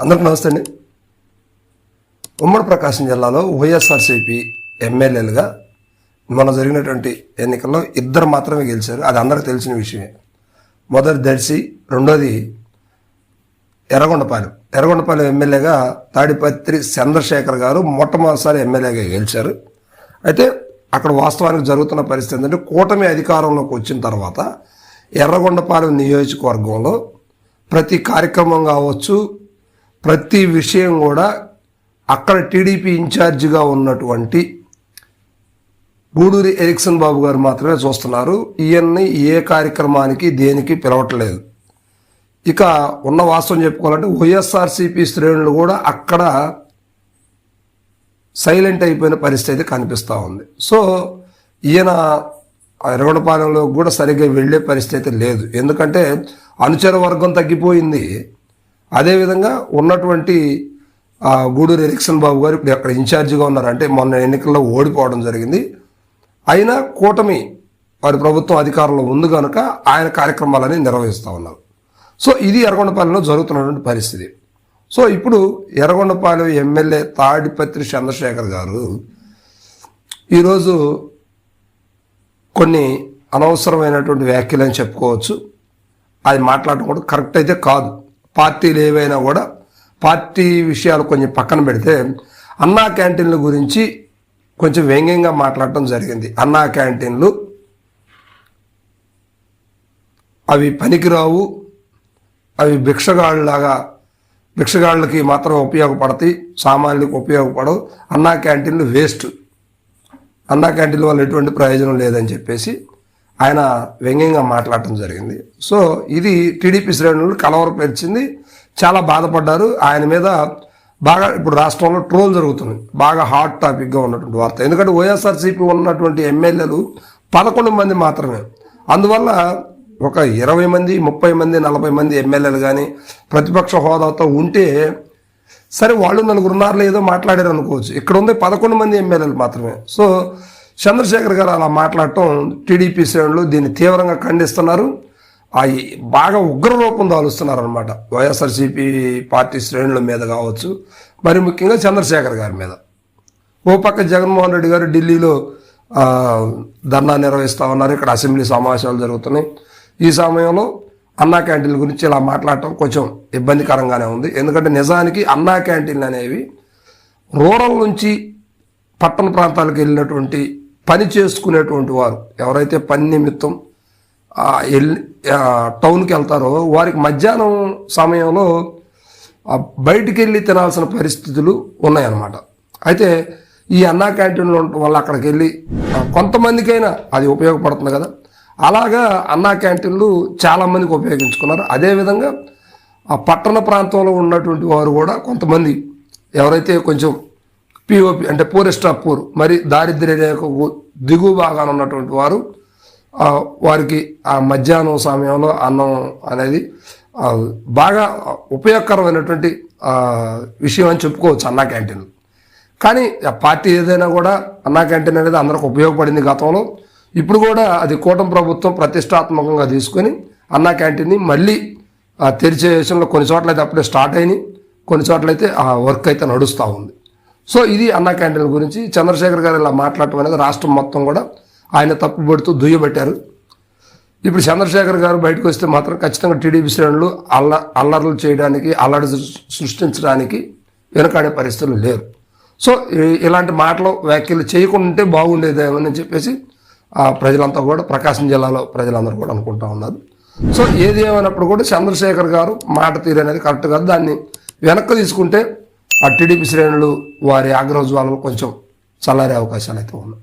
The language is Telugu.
అందరికీ నమస్తే అండి. ఉమ్మడి ప్రకాశం జిల్లాలో వైఎస్ఆర్సీపీ ఎమ్మెల్యేలుగా మొన్న జరిగినటువంటి ఎన్నికల్లో ఇద్దరు మాత్రమే గెలిచారు. అది అందరికీ తెలిసిన విషయమే. మొదటి దర్శి, రెండోది ఎర్రగొండపాలెం ఎమ్మెల్యేగా తాడిపత్రి చంద్రశేఖర్ గారు మొట్టమొదటిసారి ఎమ్మెల్యేగా గెలిచారు. అయితే అక్కడ వాస్తవానికి జరుగుతున్న పరిస్థితి ఏంటంటే, కూటమి అధికారంలోకి వచ్చిన తర్వాత ఎర్రగొండపాలెం నియోజకవర్గంలో ప్రతి కార్యక్రమం కావచ్చు, ప్రతి విషయం కూడా అక్కడ టీడీపీ ఇన్ఛార్జిగా ఉన్నటువంటి గూడూరి ఎరిక్సన్ బాబు గారు మాత్రమే చూస్తున్నారు. ఈయన్ని ఏ కార్యక్రమానికి దేనికి పిలవట్లేదు. ఇక ఉన్న వాస్తవం చెప్పుకోవాలంటే వైఎస్ఆర్సీపీ శ్రేణులు కూడా అక్కడ సైలెంట్ అయిపోయిన పరిస్థితి కనిపిస్తూ ఉంది. సో ఈయన ఎర్రగొండపాలెంలో కూడా సరిగ్గా వెళ్ళే పరిస్థితి లేదు. ఎందుకంటే అనుచర వర్గం తగ్గిపోయింది. అదేవిధంగా ఉన్నటువంటి గూడూరు ఎరిక్సన్ బాబు గారు ఇప్పుడు అక్కడ ఇన్ఛార్జిగా ఉన్నారు. అంటే మొన్న ఎన్నికల్లో ఓడిపోవడం జరిగింది. అయినా కూటమి వారి ప్రభుత్వం అధికారంలో ఉంది కనుక ఆయన కార్యక్రమాలని నిర్వహిస్తూ ఉన్నారు. సో ఇది ఎర్రగొండపాలెంలో జరుగుతున్నటువంటి పరిస్థితి. సో ఇప్పుడు ఎర్రగొండపాలెం ఎమ్మెల్యే తాడిపత్రి చంద్రశేఖర్ గారు ఈరోజు కొన్ని అనవసరమైనటువంటి వ్యాఖ్యలు అని చెప్పుకోవచ్చు. అది మాట్లాడటం కూడా కరెక్ట్ అయితే కాదు. పార్టీలు ఏవైనా కూడా పార్టీ విషయాలు కొంచెం పక్కన పెడితే అన్నా క్యాంటీన్ల గురించి కొంచెం వ్యంగ్యంగా మాట్లాడటం జరిగింది. అన్నా క్యాంటీన్లు అవి పనికిరావు, అవి భిక్షగాళ్ళకి మాత్రం ఉపయోగపడతాయి, సామాన్యులకు ఉపయోగపడవు, అన్నా క్యాంటీన్లు వేస్ట్, అన్నా క్యాంటీన్ల వల్ల ఎటువంటి ప్రయోజనం లేదని చెప్పేసి ఆయన వ్యంగ్యంగా మాట్లాడటం జరిగింది. సో ఇది టీడీపీ శ్రేణులు కలవరపరిచింది. చాలా బాధపడ్డారు. ఆయన మీద బాగా ఇప్పుడు రాష్ట్రంలో ట్రోల్ జరుగుతుంది. బాగా హాట్ టాపిక్గా ఉన్నటువంటి వార్త. ఎందుకంటే వైఎస్ఆర్సీపీ ఉన్నటువంటి ఎమ్మెల్యేలు 11 మంది మాత్రమే. అందువల్ల ఒక 20 మంది, 30 మంది, 40 మంది ఎమ్మెల్యేలు కానీ ప్రతిపక్ష హోదాతో ఉంటే సరే, వాళ్ళు నలుగురు ఉన్నారులో ఏదో మాట్లాడారు అనుకోవచ్చు. ఇక్కడ ఉంది 11 మంది ఎమ్మెల్యేలు మాత్రమే. సో చంద్రశేఖర్ గారు అలా మాట్లాడటం టీడీపీ శ్రేణులు దీన్ని తీవ్రంగా ఖండిస్తున్నారు. బాగా ఉగ్ర రూపం దాలుస్తున్నారు అనమాట వైఎస్ఆర్సీపీ పార్టీ శ్రేణుల మీద కావచ్చు, మరి ముఖ్యంగా చంద్రశేఖర్ గారి మీద. ఓ పక్క జగన్మోహన్ రెడ్డి గారు ఢిల్లీలో ధర్నా నిర్వహిస్తూ ఉన్నారు. ఇక్కడ అసెంబ్లీ సమావేశాలు జరుగుతున్నాయి. ఈ సమయంలో అన్నా క్యాంటీన్ల గురించి ఇలా మాట్లాడటం కొంచెం ఇబ్బందికరంగానే ఉంది. ఎందుకంటే నిజానికి అన్నా క్యాంటీన్లు అనేవి రూరల్ నుంచి పట్టణ ప్రాంతాలకు వెళ్ళినటువంటి పని చేసుకునేటువంటి వారు ఎవరైతే పని నిమిత్తం టౌన్కి వెళ్తారో వారికి మధ్యాహ్నం సమయంలో బయటికి వెళ్ళి తినాల్సిన పరిస్థితులు ఉన్నాయన్నమాట. అయితే ఈ అన్నా క్యాంటీన్లు ఉండటం వల్ల అక్కడికి వెళ్ళి కొంతమందికైనా అది ఉపయోగపడుతుంది కదా. అలాగా అన్నా క్యాంటీన్లు చాలామందికి ఉపయోగించుకున్నారు. అదేవిధంగా ఆ పట్టణ ప్రాంతంలో ఉన్నటువంటి వారు కూడా కొంతమంది ఎవరైతే కొంచెం పిఓపి అంటే పూరెస్ట్ ఆఫ్ పూర్, మరి దారిద్ర్య రేఖకు దిగువ భాగాన ఉన్నటువంటి వారు, వారికి ఆ మధ్యాహ్నం సమయంలో అన్నం అనేది బాగా ఉపయోగకరమైనటువంటి విషయం అని చెప్పుకోవచ్చు అన్నా క్యాంటీన్లు. కానీ పార్టీ ఏదైనా కూడా అన్నా క్యాంటీన్ అనేది అందరికి ఉపయోగపడింది గతంలో. ఇప్పుడు కూడా అది కూటమి ప్రభుత్వం ప్రతిష్టాత్మకంగా తీసుకొని అన్నా క్యాంటీన్ని మళ్ళీ తెరిచే విషయంలో కొన్ని చోట్లయితే అప్పుడే స్టార్ట్ అయినాయి, కొన్ని చోట్లయితే ఆ వర్క్ అయితే నడుస్తూ ఉంది. సో ఇది అన్నా క్యాంటీన్ల గురించి చంద్రశేఖర్ గారు ఇలా మాట్లాడటం అనేది రాష్ట్రం మొత్తం కూడా ఆయన తప్పుపడుతూ దుయ్యబట్టారు. ఇప్పుడు చంద్రశేఖర్ గారు బయటకు వస్తే మాత్రం ఖచ్చితంగా టీడీపీ శ్రేణులు అల్లర్లు చేయడానికి, అల్లడి సృష్టించడానికి వెనకాడే పరిస్థితులు లేరు. సో ఇలాంటి వ్యాఖ్యలు చేయకుండా బాగుండేదేమని చెప్పేసి ప్రజలంతా కూడా, ప్రకాశం జిల్లాలో ప్రజలందరూ కూడా అనుకుంటా ఉన్నారు. సో ఏది ఏమైనప్పుడు కూడా చంద్రశేఖర్ గారు మాట తీరు అనేది కరెక్ట్ కాదు. దాన్ని వెనక్కి తీసుకుంటే ఆ టీడీపీ శ్రేణులు వారి ఆగ్రహ జ్వాలలు కొంచెం చల్లారే అవకాశాలు అయితే ఉన్నాయి.